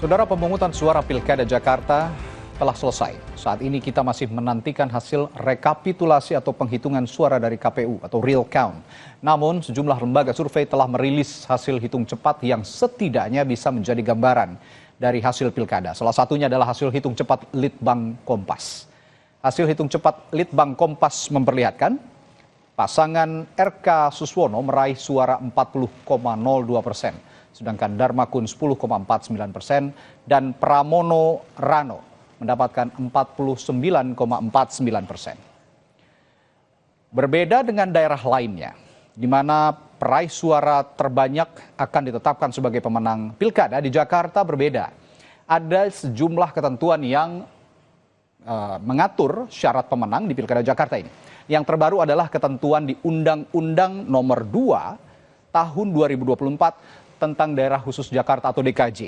Saudara, pemungutan suara Pilkada Jakarta telah selesai. Saat ini kita masih menantikan hasil rekapitulasi atau penghitungan suara dari KPU atau real count. Namun sejumlah lembaga survei telah merilis hasil hitung cepat yang setidaknya bisa menjadi gambaran dari hasil Pilkada. Salah satunya adalah hasil hitung cepat Litbang Kompas. Hasil hitung cepat Litbang Kompas memperlihatkan pasangan RK Suswono meraih suara 40,02%. Sedangkan Darmakun 10,49% dan Pramono Rano mendapatkan 49,49%. Berbeda dengan daerah lainnya, di mana peraih suara terbanyak akan ditetapkan sebagai pemenang Pilkada, di Jakarta berbeda. Ada sejumlah ketentuan yang mengatur syarat pemenang di Pilkada Jakarta ini. Yang terbaru adalah ketentuan di Undang-Undang Nomor 2 Tahun 2024 tentang Daerah Khusus Jakarta atau DKJ.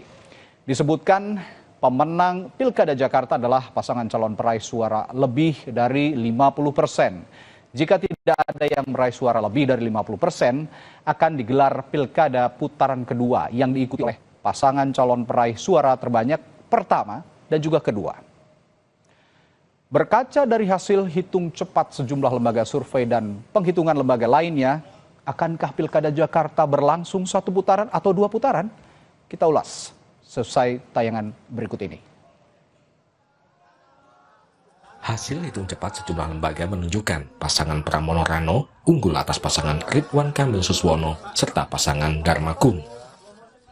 Disebutkan pemenang Pilkada Jakarta adalah pasangan calon peraih suara lebih dari 50%. Jika tidak ada yang meraih suara lebih dari 50%, akan digelar Pilkada putaran kedua yang diikuti oleh pasangan calon peraih suara terbanyak pertama dan juga kedua. Berkaca dari hasil hitung cepat sejumlah lembaga survei dan penghitungan lembaga lainnya, akankah Pilkada Jakarta berlangsung satu putaran atau dua putaran? Kita ulas selesai tayangan berikut ini. Hasil hitung cepat sejumlah lembaga menunjukkan pasangan Pramono Rano unggul atas pasangan Ridwan Kamil Suswono serta pasangan Darmakun.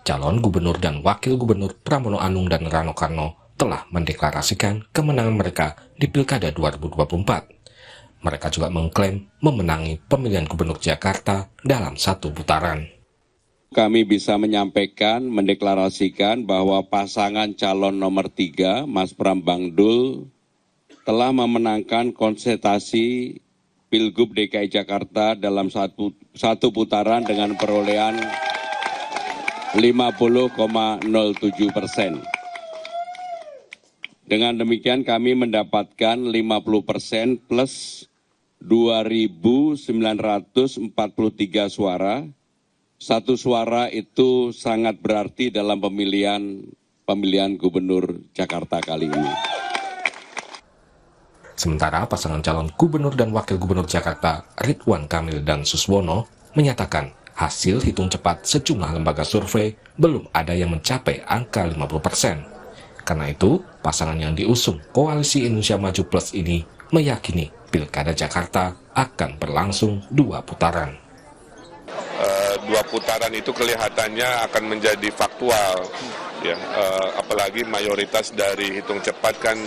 Calon gubernur dan wakil gubernur Pramono Anung dan Rano Karno telah mendeklarasikan kemenangan mereka di Pilkada 2024. Mereka juga mengklaim memenangi pemilihan gubernur Jakarta dalam satu putaran. Kami bisa menyampaikan, mendeklarasikan bahwa pasangan calon nomor 3, Mas Prambang Dul, telah memenangkan konsentrasi Pilgub DKI Jakarta dalam satu putaran dengan perolehan 50,07%. Dengan demikian kami mendapatkan 50% plus 2.943 suara. Satu suara itu sangat berarti dalam pemilihan gubernur Jakarta kali ini. Sementara pasangan calon gubernur dan wakil gubernur Jakarta Ridwan Kamil dan Suswono menyatakan hasil hitung cepat sejumlah lembaga survei belum ada yang mencapai angka 50%. Karena itu, pasangan yang diusung Koalisi Indonesia Maju Plus ini meyakini Pilkada Jakarta akan berlangsung dua putaran. Dua putaran itu kelihatannya akan menjadi faktual, ya. Apalagi mayoritas dari hitung cepat kan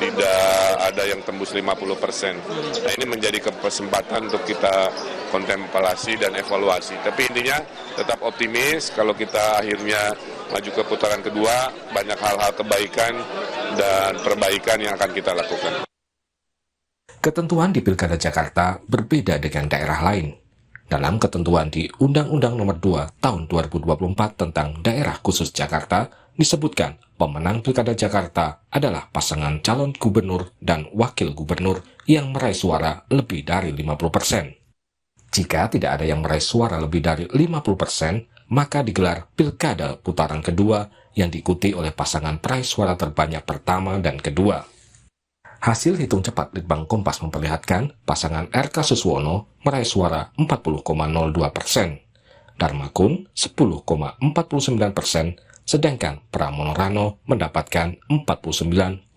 tidak ada yang tembus 50%. Nah, ini menjadi kesempatan untuk kita kontemplasi dan evaluasi. Tapi intinya tetap optimis kalau kita akhirnya maju ke putaran kedua, banyak hal-hal kebaikan dan perbaikan yang akan kita lakukan. Ketentuan di Pilkada Jakarta berbeda dengan daerah lain. Dalam ketentuan di Undang-Undang Nomor 2 Tahun 2024 tentang Daerah Khusus Jakarta, disebutkan pemenang Pilkada Jakarta adalah pasangan calon gubernur dan wakil gubernur yang meraih suara lebih dari 50%. Jika tidak ada yang meraih suara lebih dari 50%, maka digelar Pilkada putaran kedua yang diikuti oleh pasangan peraih suara terbanyak pertama dan kedua. Hasil hitung cepat Litbang Kompas memperlihatkan pasangan RK Suswono meraih suara 40,02%, Darmakun 10,49%, sedangkan Pramono Rano mendapatkan 49,49%.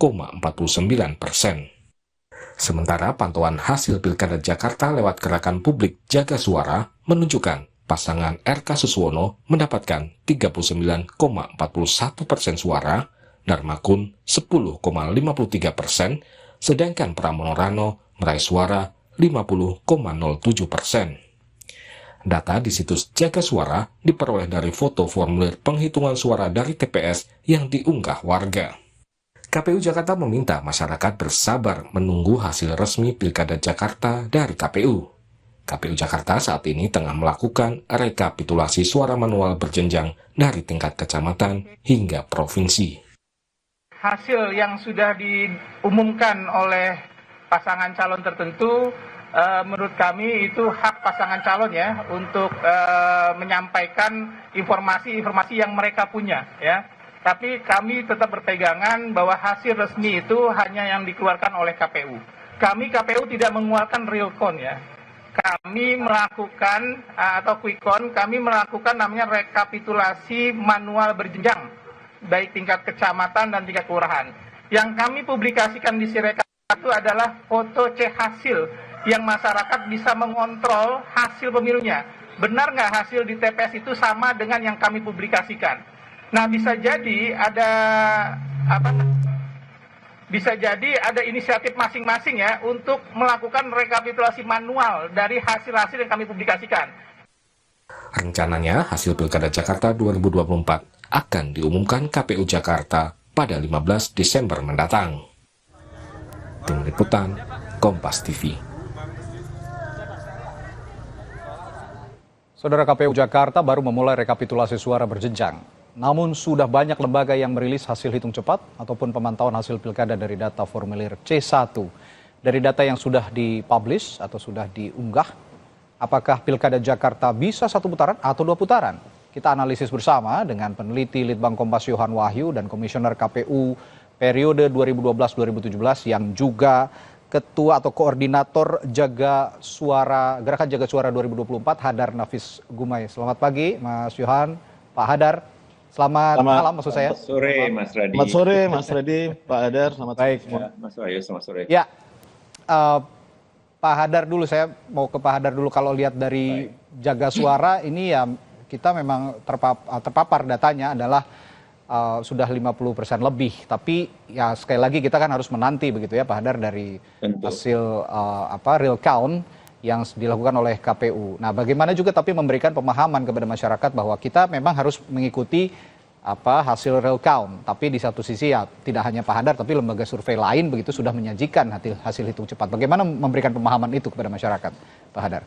Sementara pantauan hasil Pilkada Jakarta lewat gerakan publik Jaga Suara menunjukkan pasangan RK Suswono mendapatkan 39,41% suara, Darmakun 10,53%, sedangkan Pramono Rano meraih suara 50,07%. Data di situs Jaga Suara diperoleh dari foto formulir penghitungan suara dari TPS yang diunggah warga. KPU Jakarta meminta masyarakat bersabar menunggu hasil resmi Pilkada Jakarta dari KPU. KPU Jakarta saat ini tengah melakukan rekapitulasi suara manual berjenjang dari tingkat kecamatan hingga provinsi. Hasil yang sudah diumumkan oleh pasangan calon tertentu, menurut kami itu hak pasangan calon ya untuk menyampaikan informasi yang mereka punya ya. Tapi kami tetap berpegangan bahwa hasil resmi itu hanya yang dikeluarkan oleh KPU. KPU tidak mengeluarkan real count ya. Kami melakukan atau quick count, kami melakukan namanya rekapitulasi manual berjenjang, baik tingkat kecamatan dan tingkat kelurahan. Yang kami publikasikan di Sirekap itu adalah foto C hasil yang masyarakat bisa mengontrol hasil pemilunya. Benar nggak hasil di TPS itu sama dengan yang kami publikasikan? Nah, bisa jadi ada inisiatif masing-masing ya untuk melakukan rekapitulasi manual dari hasil-hasil yang kami publikasikan. Rencananya hasil Pilkada Jakarta 2024 akan diumumkan KPU Jakarta pada 15 Desember mendatang. Tim Liputan, Kompas TV. Saudara, KPU Jakarta baru memulai rekapitulasi suara berjenjang. Namun sudah banyak lembaga yang merilis hasil hitung cepat ataupun pemantauan hasil pilkada dari data formulir C1. Dari data yang sudah dipublish atau sudah diunggah, apakah Pilkada Jakarta bisa 1 putaran atau 2 putaran? Kita analisis bersama dengan peneliti Litbang Kompas Yohan Wahyu dan Komisioner KPU periode 2012-2017 yang juga Ketua atau Koordinator Gerakan Jaga Suara 2024, Hadar Nafis Gumai. Selamat pagi Mas Yohan, Pak Hadar. Selamat malam maksud saya. Selamat sore Mas Radi. Selamat sore Mas Radi, Pak Hadar. Selamat Baik. sore. Ya, Mas Wahyu, selamat sore. Ya, Pak Hadar dulu, saya mau ke Pak Hadar dulu. Kalau lihat dari Jaga Suara ini ya kita memang terpapar datanya adalah sudah 50% lebih. Tapi ya sekali lagi kita kan harus menanti begitu ya Pak Hadar dari hasil real count yang dilakukan oleh KPU. Nah, bagaimana juga tapi memberikan pemahaman kepada masyarakat bahwa kita memang harus mengikuti hasil real count. Tapi di satu sisi ya tidak hanya Pak Hadar tapi lembaga survei lain begitu sudah menyajikan hasil hitung cepat. Bagaimana memberikan pemahaman itu kepada masyarakat, Pak Hadar?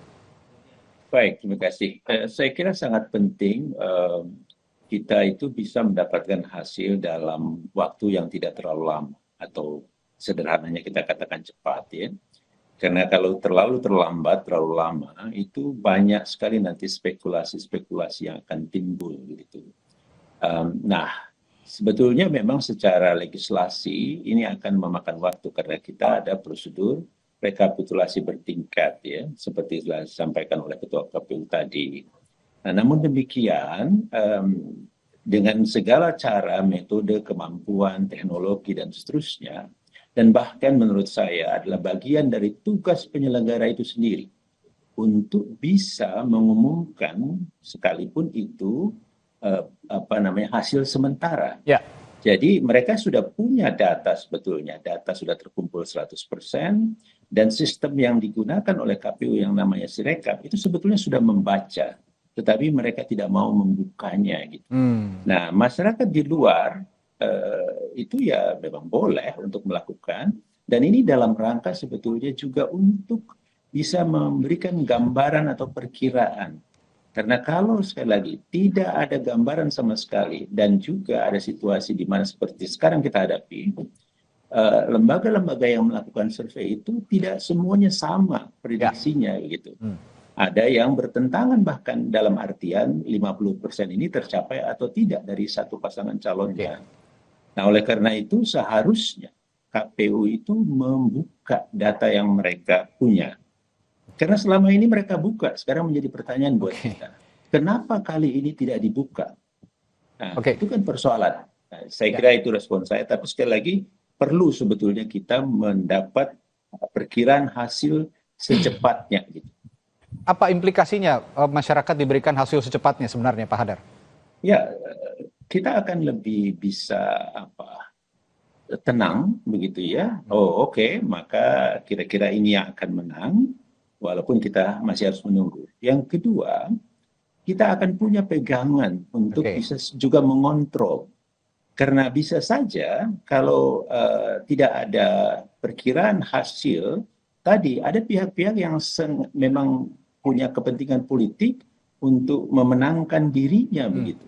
Baik, terima kasih. Saya kira sangat penting kita itu bisa mendapatkan hasil dalam waktu yang tidak terlalu lama atau sederhananya kita katakan cepat ya. Karena kalau terlalu terlambat, terlalu lama, itu banyak sekali nanti spekulasi-spekulasi yang akan timbul gitu. Nah, sebetulnya memang secara legislasi ini akan memakan waktu karena kita ada prosedur rekapitulasi bertingkat ya, seperti telah disampaikan oleh Ketua KPU tadi. Nah, namun demikian, dengan segala cara, metode, kemampuan, teknologi, dan seterusnya, dan bahkan menurut saya adalah bagian dari tugas penyelenggara itu sendiri untuk bisa mengumumkan sekalipun itu hasil sementara. Ya. Jadi mereka sudah punya data sebetulnya, data sudah terkumpul 100% dan sistem yang digunakan oleh KPU yang namanya Sirekap itu sebetulnya sudah membaca, tetapi mereka tidak mau membukanya gitu. Nah, masyarakat di luar itu ya memang boleh untuk melakukan, dan ini dalam rangka sebetulnya juga untuk bisa memberikan gambaran atau perkiraan. Karena kalau sekali lagi tidak ada gambaran sama sekali dan juga ada situasi di mana seperti sekarang kita hadapi, lembaga-lembaga yang melakukan survei itu tidak semuanya sama prediksinya gitu. Ada yang bertentangan bahkan dalam artian 50% ini tercapai atau tidak dari satu pasangan calonnya. Nah, oleh karena itu seharusnya KPU itu membuka data yang mereka punya. Karena selama ini mereka buka, sekarang menjadi pertanyaan buat kita. Kenapa kali ini tidak dibuka? Nah, itu kan persoalan. Nah, saya kira itu respon saya, tapi sekali lagi perlu sebetulnya kita mendapat perkiraan hasil secepatnya. Gitu. Apa implikasinya masyarakat diberikan hasil secepatnya sebenarnya, Pak Hadar? Ya, kita akan lebih bisa tenang begitu ya. Oh oke, maka kira-kira ini yang akan menang, walaupun kita masih harus menunggu. Yang kedua, kita akan punya pegangan untuk bisa juga mengontrol. Karena bisa saja kalau tidak ada perkiraan hasil, tadi ada pihak-pihak yang memang punya kepentingan politik untuk memenangkan dirinya begitu.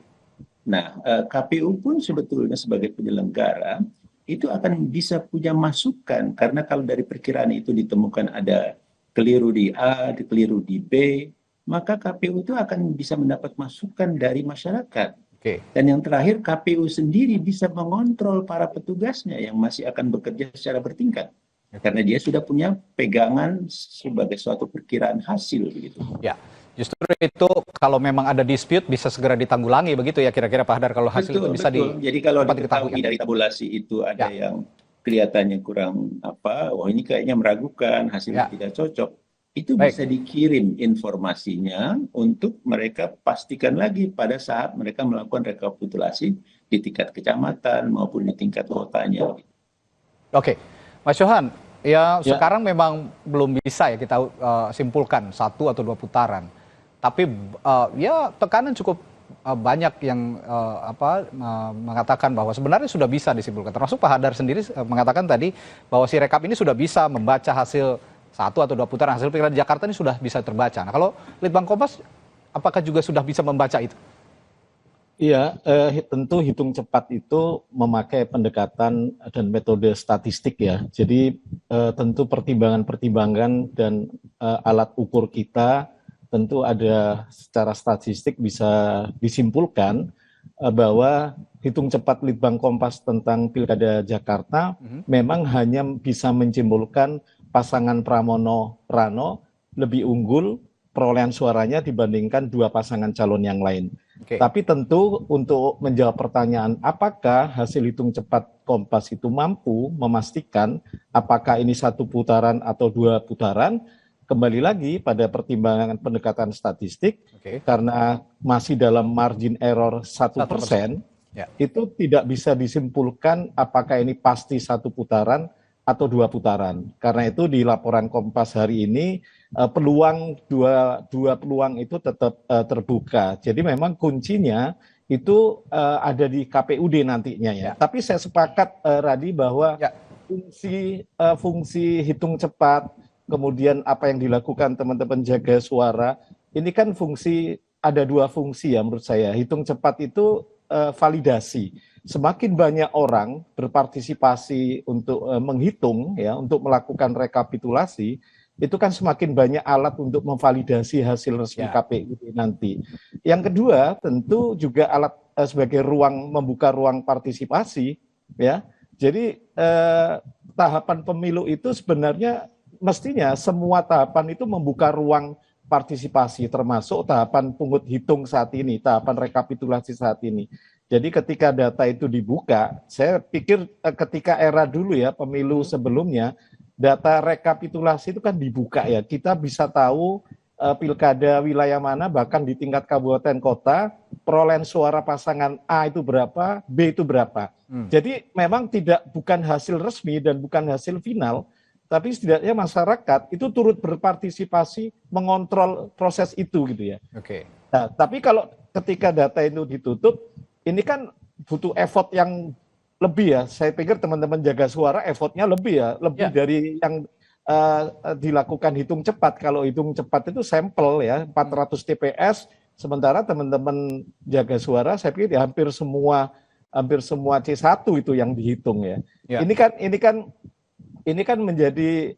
Nah, KPU pun sebetulnya sebagai penyelenggara itu akan bisa punya masukan, karena kalau dari perkiraan itu ditemukan ada keliru di A, keliru di B, maka KPU itu akan bisa mendapat masukan dari masyarakat. Oke. Dan yang terakhir, KPU sendiri bisa mengontrol para petugasnya yang masih akan bekerja secara bertingkat. Karena dia sudah punya pegangan sebagai suatu perkiraan hasil begitu. Ya, justru itu kalau memang ada dispute bisa segera ditanggulangi begitu ya kira-kira Pak Hadar, kalau hasil itu bisa Jadi kalau dapat diketahui diketahui. dari tabulasi itu ada Ya. yang kelihatannya kurang wah ini kayaknya meragukan, hasilnya tidak cocok, itu Baik. bisa dikirim informasinya untuk mereka pastikan lagi pada saat mereka melakukan rekapitulasi di tingkat kecamatan maupun di tingkat kotanya. Oke, Mas Johan, ya sekarang memang belum bisa ya kita simpulkan 1 atau 2 putaran. Tapi ya tekanan cukup banyak yang mengatakan bahwa sebenarnya sudah bisa disimpulkan. Termasuk Pak Hadar sendiri mengatakan tadi bahwa si rekap ini sudah bisa membaca hasil 1 atau 2 putaran hasil pilkada Jakarta ini sudah bisa terbaca. Nah, kalau Litbang Kompas apakah juga sudah bisa membaca itu? Iya, tentu hitung cepat itu memakai pendekatan dan metode statistik ya. Jadi tentu pertimbangan-pertimbangan dan alat ukur kita tentu ada secara statistik bisa disimpulkan bahwa hitung cepat Litbang Kompas tentang Pilkada Jakarta memang hanya bisa menyimpulkan pasangan Pramono-Rano lebih unggul perolehan suaranya dibandingkan 2 pasangan calon yang lain. Tapi tentu untuk menjawab pertanyaan apakah hasil hitung cepat Kompas itu mampu memastikan apakah ini 1 putaran atau 2 putaran, kembali lagi pada pertimbangan pendekatan statistik, karena masih dalam margin error 1%, itu tidak bisa disimpulkan apakah ini pasti 1 putaran atau 2 putaran. Karena itu di laporan Kompas hari ini peluang dua peluang itu tetap terbuka. Jadi memang kuncinya itu ada di KPUD nantinya ya. Tapi saya sepakat Radi bahwa fungsi hitung cepat, kemudian apa yang dilakukan teman-teman jaga suara, ini kan ada 2 fungsi ya menurut saya. Hitung cepat itu validasi. Semakin banyak orang berpartisipasi untuk menghitung ya, untuk melakukan rekapitulasi, itu kan semakin banyak alat untuk memvalidasi hasil resmi KPU nanti. Yang kedua, tentu juga alat sebagai membuka ruang partisipasi ya. Jadi tahapan pemilu itu sebenarnya mestinya semua tahapan itu membuka ruang partisipasi, termasuk tahapan pungut hitung saat ini, tahapan rekapitulasi saat ini. Jadi ketika data itu dibuka, saya pikir ketika era dulu ya, pemilu sebelumnya, data rekapitulasi itu kan dibuka ya. Kita bisa tahu pilkada wilayah mana, bahkan di tingkat kabupaten kota, perolehan suara pasangan A itu berapa, B itu berapa. Jadi memang bukan hasil resmi dan bukan hasil final, tapi setidaknya masyarakat itu turut berpartisipasi mengontrol proses itu gitu ya. Nah, tapi kalau ketika data itu ditutup, ini kan butuh effort yang lebih ya. Saya pikir teman-teman jaga suara effortnya lebih ya, dari yang dilakukan hitung cepat. Kalau hitung cepat itu sampel ya, 400 TPS, sementara teman-teman jaga suara saya pikir ya, hampir semua C1 itu yang dihitung ya. Ini kan menjadi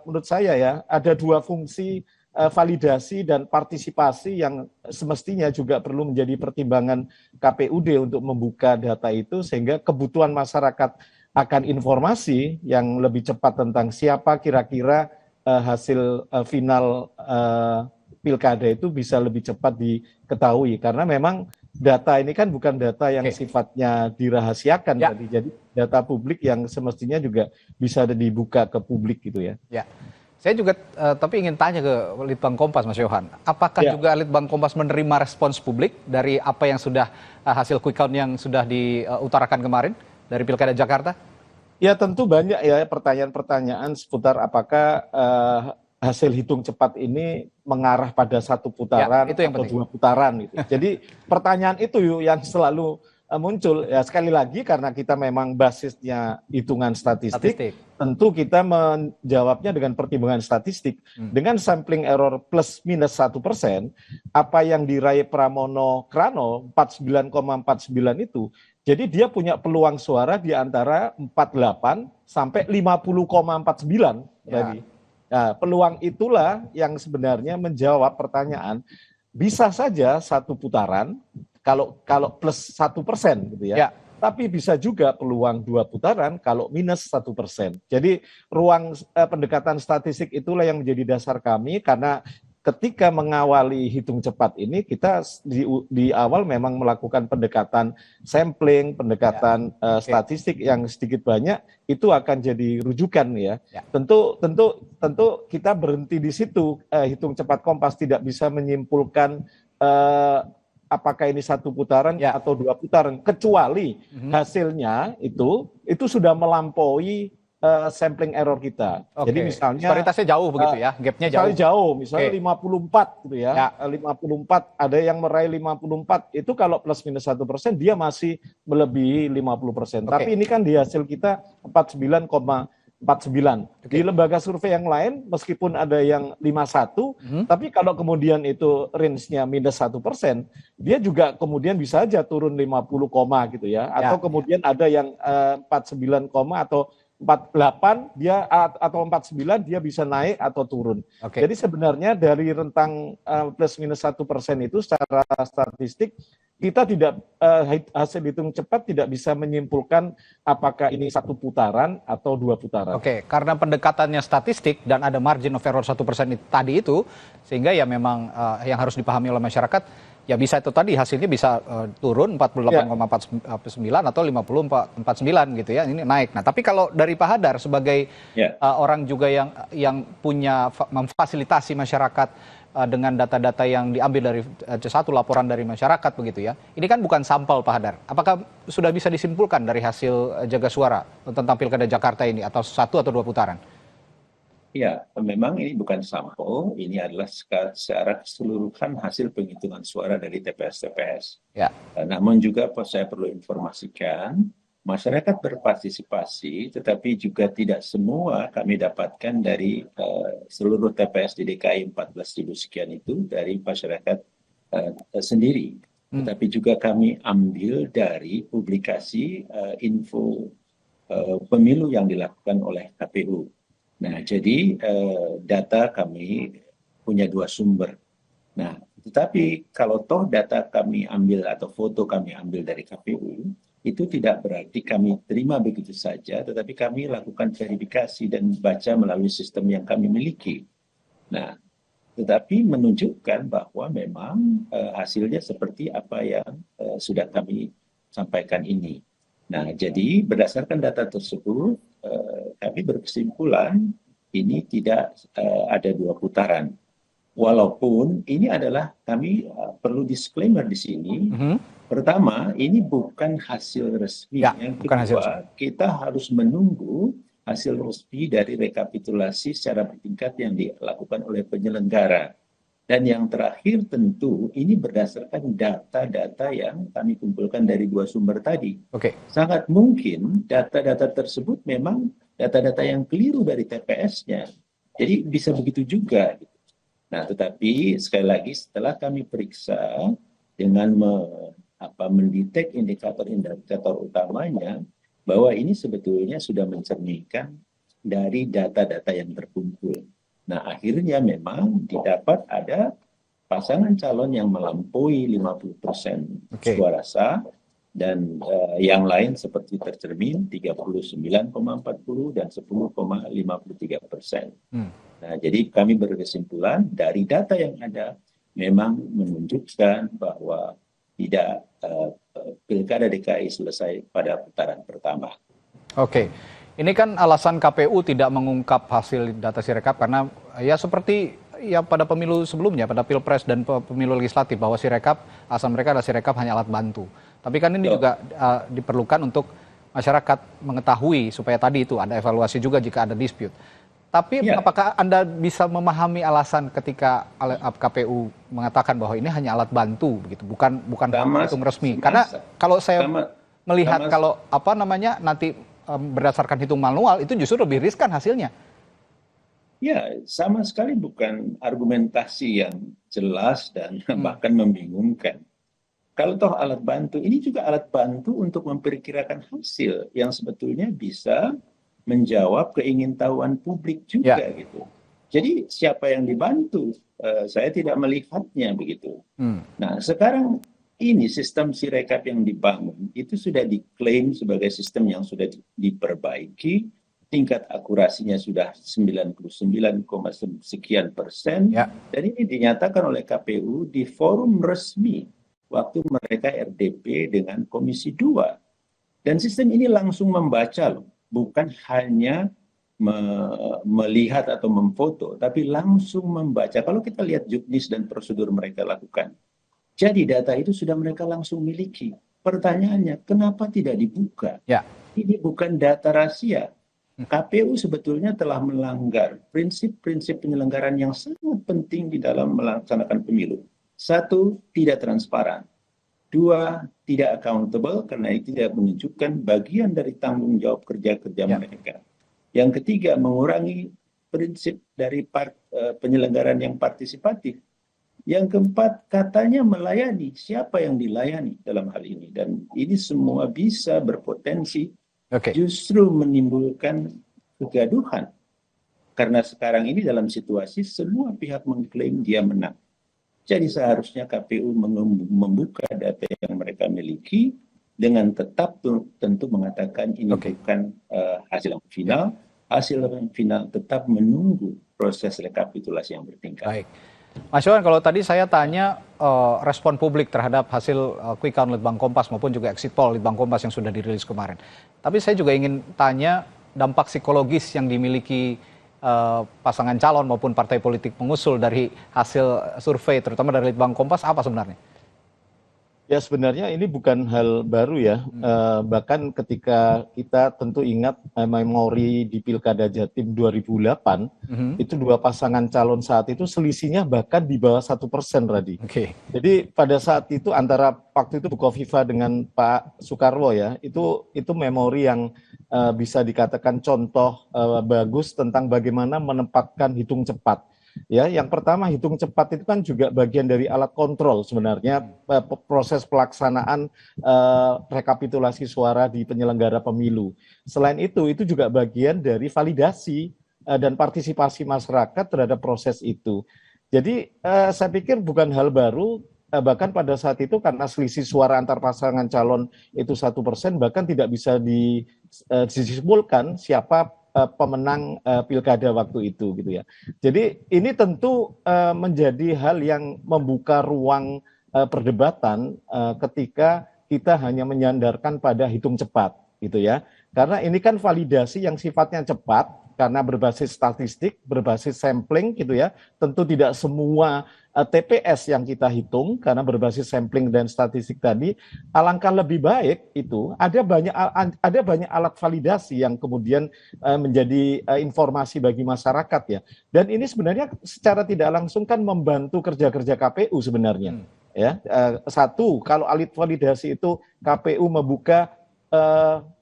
menurut saya ya, ada 2 fungsi validasi dan partisipasi yang semestinya juga perlu menjadi pertimbangan KPUD untuk membuka data itu, sehingga kebutuhan masyarakat akan informasi yang lebih cepat tentang siapa kira-kira hasil final pilkada itu bisa lebih cepat diketahui. Karena memang data ini kan bukan data yang sifatnya dirahasiakan tadi, jadi data publik yang semestinya juga bisa dibuka ke publik gitu ya. Saya juga tapi ingin tanya ke Litbang Kompas, Mas Johan, apakah juga Litbang Kompas menerima respons publik dari apa yang sudah hasil quick count yang sudah diutarakan kemarin dari Pilkada Jakarta? Ya tentu banyak ya pertanyaan-pertanyaan seputar apakah hasil hitung cepat ini mengarah pada 1 putaran itu yang atau penting. 2 putaran gitu. Jadi pertanyaan itu yang selalu muncul ya, sekali lagi karena kita memang basisnya hitungan statistik. Tentu kita menjawabnya dengan pertimbangan statistik. Dengan sampling error plus minus 1%, apa yang diraih Pramono-Rano 49,49 itu, jadi dia punya peluang suara di antara 48 sampai 50,49 tadi. Nah, peluang itulah yang sebenarnya menjawab pertanyaan, bisa saja 1 putaran kalau plus 1% gitu ya. Ya. Tapi bisa juga peluang 2 putaran kalau minus 1%. Jadi ruang pendekatan statistik itulah yang menjadi dasar kami, karena ketika mengawali hitung cepat ini kita di awal memang melakukan pendekatan sampling, pendekatan statistik yang sedikit banyak, itu akan jadi rujukan ya. Tentu kita berhenti di situ. Hitung cepat Kompas tidak bisa menyimpulkan apakah ini 1 putaran atau 2 putaran, kecuali hasilnya itu sudah melampaui sampling error kita. Jadi misalnya disparitasnya jauh begitu ya, gapnya jauh. Misalnya 54 gitu ya. 54, ada yang meraih 54, itu kalau plus minus 1% dia masih melebihi 50%. Tapi ini kan di hasil kita 49,49. Di lembaga survei yang lain meskipun ada yang 51, tapi kalau kemudian itu range-nya minus 1%, dia juga kemudian bisa aja turun 50, gitu ya. Atau kemudian ada yang 49, atau 48 dia atau 49 dia bisa naik atau turun. Jadi sebenarnya dari rentang plus minus 1% itu secara statistik kita tidak hasil hitung cepat tidak bisa menyimpulkan apakah ini 1 putaran atau 2 putaran. Karena pendekatannya statistik dan ada margin of error 1% tadi itu, sehingga ya memang yang harus dipahami oleh masyarakat, ya bisa itu tadi hasilnya bisa turun 48,49 atau 50,49 gitu ya, ini naik. Nah, tapi kalau dari Pak Hadar sebagai orang juga yang punya memfasilitasi masyarakat dengan data-data yang diambil dari C1 laporan dari masyarakat begitu ya. Ini kan bukan sampel Pak Hadar. Apakah sudah bisa disimpulkan dari hasil jaga suara tentang Pilkada Jakarta ini atau 1 atau 2 putaran? Ya, memang ini bukan sampel, ini adalah secara keseluruhan hasil penghitungan suara dari TPS-TPS. Namun juga saya perlu informasikan, masyarakat berpartisipasi, tetapi juga tidak semua kami dapatkan dari seluruh TPS di DKI 14.000 sekian itu dari masyarakat sendiri. Tetapi juga kami ambil dari publikasi info pemilu yang dilakukan oleh KPU. Nah, jadi data kami punya 2 sumber. Nah, tetapi kalau toh data kami ambil atau foto kami ambil dari KPU, itu tidak berarti kami terima begitu saja, tetapi kami lakukan verifikasi dan baca melalui sistem yang kami miliki. Nah, tetapi menunjukkan bahwa memang hasilnya seperti apa yang sudah kami sampaikan ini. Nah, jadi berdasarkan data tersebut, kami berkesimpulan ini tidak ada 2 putaran. Walaupun ini adalah kami perlu disclaimer di sini. Pertama, ini bukan hasil resmi. Yang kedua, kita harus menunggu hasil resmi dari rekapitulasi secara bertingkat yang dilakukan oleh penyelenggara. Dan yang terakhir tentu ini berdasarkan data-data yang kami kumpulkan dari 2 sumber tadi. Sangat mungkin data-data tersebut memang data-data yang keliru dari TPS-nya. Jadi bisa begitu juga. Nah, tetapi sekali lagi setelah kami periksa dengan mendetek indikator-indikator utamanya, bahwa ini sebetulnya sudah mencerminkan dari data-data yang terkumpul. Nah, akhirnya memang didapat ada pasangan calon yang melampaui 50% suara sah, dan yang lain seperti tercermin 39,40 dan 10,53%. Nah, jadi kami berkesimpulan dari data yang ada memang menunjukkan bahwa tidak Pilkada DKI selesai pada putaran pertama. Ini kan alasan KPU tidak mengungkap hasil data Sirekap karena ya seperti ya pada pemilu sebelumnya, pada Pilpres dan pemilu legislatif, bahwa Sirekap, alasan mereka adalah Sirekap hanya alat bantu. Tapi kan ini juga diperlukan untuk masyarakat mengetahui supaya tadi itu ada evaluasi juga jika ada dispute. Tapi apakah Anda bisa memahami alasan ketika KPU mengatakan bahwa ini hanya alat bantu begitu, bukan hitung resmi? Karena kalau saya melihat kalau nanti berdasarkan hitung manual itu justru lebih riskan hasilnya. Ya, sama sekali bukan argumentasi yang jelas dan bahkan membingungkan. Kalau toh alat bantu, ini juga alat bantu untuk memperkirakan hasil yang sebetulnya bisa menjawab keingintahuan publik juga gitu. Jadi siapa yang dibantu? Saya tidak melihatnya begitu. Nah, sekarang ini sistem Sirekap yang dibangun itu sudah diklaim sebagai sistem yang sudah diperbaiki, tingkat akurasinya sudah 99, sekian persen, dan ini dinyatakan oleh KPU di forum resmi waktu mereka RDP dengan Komisi 2. Dan sistem ini langsung membaca loh, bukan hanya melihat atau memfoto, tapi langsung membaca. Kalau kita lihat juknis dan prosedur mereka lakukan, jadi data itu sudah mereka langsung miliki. Pertanyaannya, kenapa tidak dibuka? Ini bukan data rahasia. KPU sebetulnya telah melanggar prinsip-prinsip penyelenggaraan yang sangat penting di dalam melaksanakan pemilu. 1, tidak transparan. 2, tidak accountable karena itu tidak menunjukkan bagian dari tanggung jawab kerja-kerja mereka. Yang ketiga, mengurangi prinsip dari penyelenggaraan yang partisipatif. Yang keempat, katanya melayani. Siapa yang dilayani dalam hal ini? Dan ini semua bisa berpotensi justru menimbulkan kegaduhan. Karena sekarang ini dalam situasi semua pihak mengklaim dia menang. Jadi seharusnya KPU membuka data yang mereka miliki dengan tetap tentu mengatakan ini bukan hasil yang final. Hasil yang final tetap menunggu proses rekapitulasi yang bertingkat. Baik. Mas Yohan, kalau tadi saya tanya respon publik terhadap hasil quick count Litbang Kompas maupun juga exit poll Litbang Kompas yang sudah dirilis kemarin. Tapi saya juga ingin tanya dampak psikologis yang dimiliki pasangan calon maupun partai politik pengusul dari hasil survei, terutama dari Litbang Kompas, apa sebenarnya? Ya sebenarnya ini bukan hal baru ya, bahkan ketika kita tentu ingat memori di Pilkada Jatim 2008, itu dua pasangan calon saat itu selisihnya bahkan di bawah 1%, Radi. Jadi pada saat itu antara waktu itu Bukoviva dengan Pak Soekarwo ya, itu memori yang bisa dikatakan contoh bagus tentang bagaimana menempatkan hitung cepat. Ya, yang pertama hitung cepat itu kan juga bagian dari alat kontrol sebenarnya proses pelaksanaan rekapitulasi suara di penyelenggara pemilu. Selain itu juga bagian dari validasi dan partisipasi masyarakat terhadap proses itu. Jadi saya pikir bukan hal baru, bahkan pada saat itu karena selisih suara antar pasangan calon itu 1%, bahkan tidak bisa disimpulkan siapa pemenang pilkada waktu itu gitu ya. Jadi ini tentu menjadi hal yang membuka ruang perdebatan ketika kita hanya menyandarkan pada hitung cepat gitu ya. Karena ini kan validasi yang sifatnya cepat karena berbasis statistik, berbasis sampling gitu ya. Tentu tidak semua TPS yang kita hitung karena berbasis sampling dan statistik tadi. Alangkah lebih baik itu ada banyak alat validasi yang kemudian menjadi informasi bagi masyarakat ya. Dan ini sebenarnya secara tidak langsung kan membantu kerja-kerja KPU sebenarnya. Ya, satu, kalau alat validasi itu KPU membuka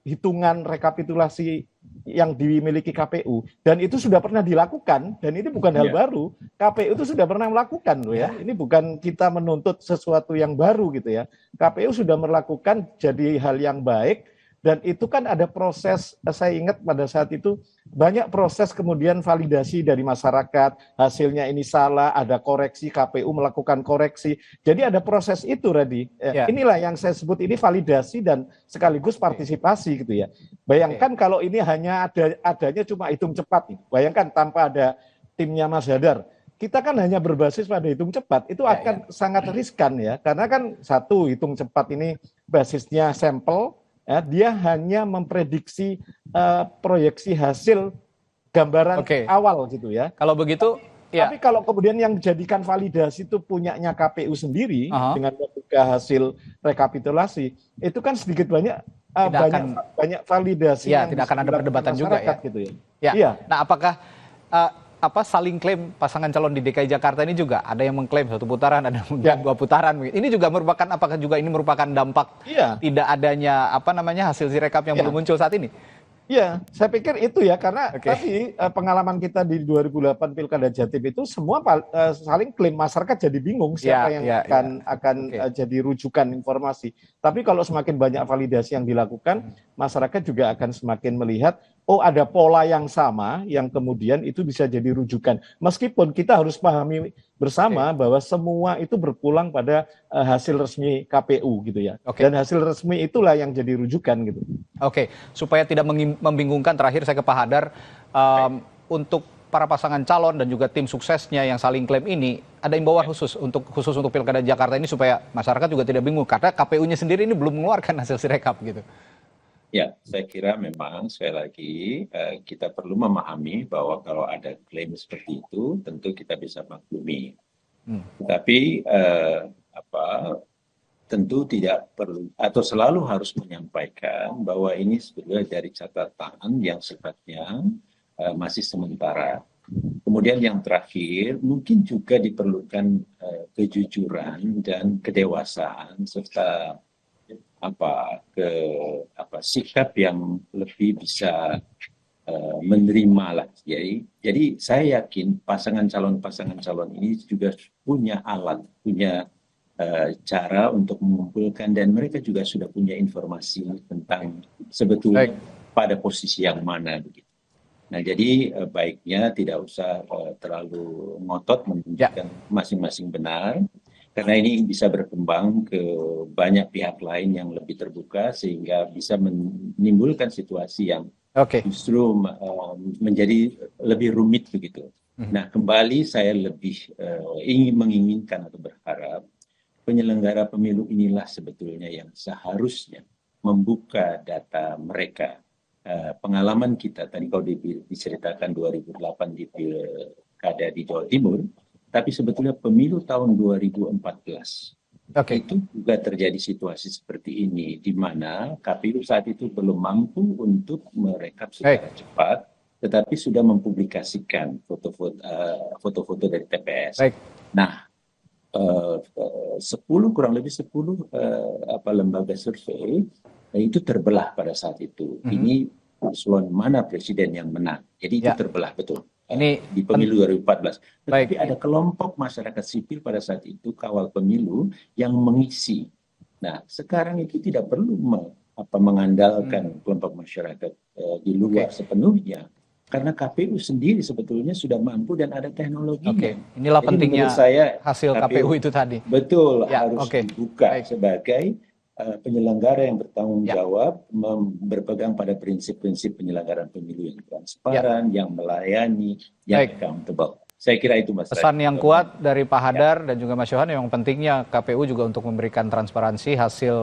hitungan rekapitulasi yang dimiliki KPU, dan itu sudah pernah dilakukan, dan ini bukan hal baru. KPU itu sudah pernah melakukan loh ya. Ini bukan kita menuntut sesuatu yang baru gitu ya. KPU sudah melakukan jadi hal yang baik, dan itu kan ada proses, saya ingat pada saat itu banyak proses kemudian validasi dari masyarakat, hasilnya ini salah, ada koreksi, KPU melakukan koreksi. Jadi ada proses itu, Radi. Inilah yang saya sebut ini validasi dan sekaligus partisipasi gitu ya. Bayangkan kalau ini hanya adanya cuma hitung cepat. Bayangkan tanpa ada timnya Mas Hadar. Kita kan hanya berbasis pada hitung cepat, itu akan sangat riskan ya. Karena kan satu, hitung cepat ini basisnya sampel, ya, dia hanya memprediksi proyeksi hasil gambaran awal gitu ya. Kalau begitu, tapi kalau kemudian yang dijadikan validasi itu punyanya KPU sendiri dengan membuka hasil rekapitulasi, itu kan sedikit banyak banyak validasi yang tidak akan ada perdebatan juga ya. Gitu ya. Nah, apakah saling klaim pasangan calon di DKI Jakarta ini juga ada yang mengklaim 1 putaran, ada yang mengklaim 2 putaran. Ini juga merupakan, apakah juga ini merupakan dampak tidak adanya hasil Sirekap yang belum muncul saat ini? Iya, saya pikir itu ya, karena tadi pengalaman kita di 2008 Pilkada Jatim itu semua saling klaim, masyarakat jadi bingung siapa yang akan jadi rujukan informasi. Tapi kalau semakin banyak validasi yang dilakukan, masyarakat juga akan semakin melihat oh ada pola yang sama yang kemudian itu bisa jadi rujukan. Meskipun kita harus pahami bersama bahwa semua itu berpulang pada hasil resmi KPU gitu ya. Dan hasil resmi itulah yang jadi rujukan gitu. Oke, supaya tidak membingungkan, terakhir saya ke Pak Hadar, untuk para pasangan calon dan juga tim suksesnya yang saling klaim ini, ada imbauan khusus untuk Pilkada Jakarta ini supaya masyarakat juga tidak bingung karena KPU-nya sendiri ini belum mengeluarkan hasil Sirekap gitu. Ya, saya kira memang sekali lagi kita perlu memahami bahwa kalau ada klaim seperti itu, tentu kita bisa maklumi. Tetapi tentu tidak perlu atau selalu harus menyampaikan bahwa ini sebetulnya dari catatan yang sifatnya masih sementara. Kemudian yang terakhir, mungkin juga diperlukan kejujuran dan kedewasaan serta sikap yang lebih bisa menerima lah. Jadi saya yakin pasangan calon ini juga punya alat, punya cara untuk mengumpulkan, dan mereka juga sudah punya informasi tentang sebetulnya pada posisi yang mana begitu. Nah, jadi baiknya tidak usah terlalu ngotot menunjukkan masing-masing benar, karena ini bisa berkembang ke banyak pihak lain yang lebih terbuka sehingga bisa menimbulkan situasi yang justru menjadi lebih rumit begitu. Nah, kembali saya lebih menginginkan atau berharap penyelenggara pemilu inilah sebetulnya yang seharusnya membuka data mereka. Pengalaman kita tadi kalau diceritakan 2008 di Pilkada di Jawa Timur, tapi sebetulnya pemilu tahun 2014 itu juga terjadi situasi seperti ini, di mana KPU saat itu belum mampu untuk merekap secara cepat, tetapi sudah mempublikasikan foto-foto dari TPS. Nah, kurang lebih 10 lembaga survei itu terbelah pada saat itu. Ini paslon mana presiden yang menang. Jadi itu terbelah betul. Ini di pemilu 2014. Tetapi ada kelompok masyarakat sipil pada saat itu kawal pemilu yang mengisi. Nah, sekarang itu tidak perlu mengandalkan kelompok masyarakat di luar sepenuhnya. Karena KPU sendiri sebetulnya sudah mampu dan ada teknologinya. Inilah jadi pentingnya saya, hasil KPU itu tadi. Betul, harus dibuka sebagai penyelenggara yang bertanggung jawab, berpegang pada prinsip-prinsip penyelenggaraan pemilu yang transparan, yang melayani, yang accountable. Saya kira itu Mas. Pesan yang kuat dari Pak Hadar dan juga Mas Yohan, yang pentingnya KPU juga untuk memberikan transparansi hasil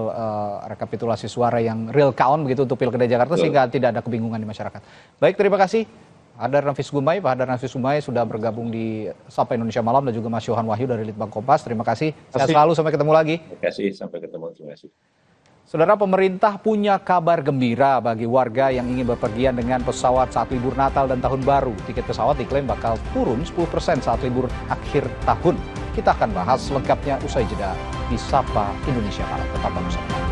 rekapitulasi suara yang real count begitu untuk Pilkada Jakarta, sehingga tidak ada kebingungan di masyarakat. Baik, terima kasih. Hadar Nafis Gumai, Pak Hadar Nafis Gumai sudah bergabung di Sapa Indonesia Malam, dan juga Mas Yohan Wahyu dari Litbang Kompas. Terima kasih. Sehat selalu, sampai ketemu lagi. Terima kasih, sampai ketemu. Terima kasih. Saudara, pemerintah punya kabar gembira bagi warga yang ingin bepergian dengan pesawat saat libur Natal dan Tahun Baru. Tiket pesawat diklaim bakal turun 10% saat libur akhir tahun. Kita akan bahas lengkapnya usai jeda di Sapa Indonesia Malam. Tetap bersama.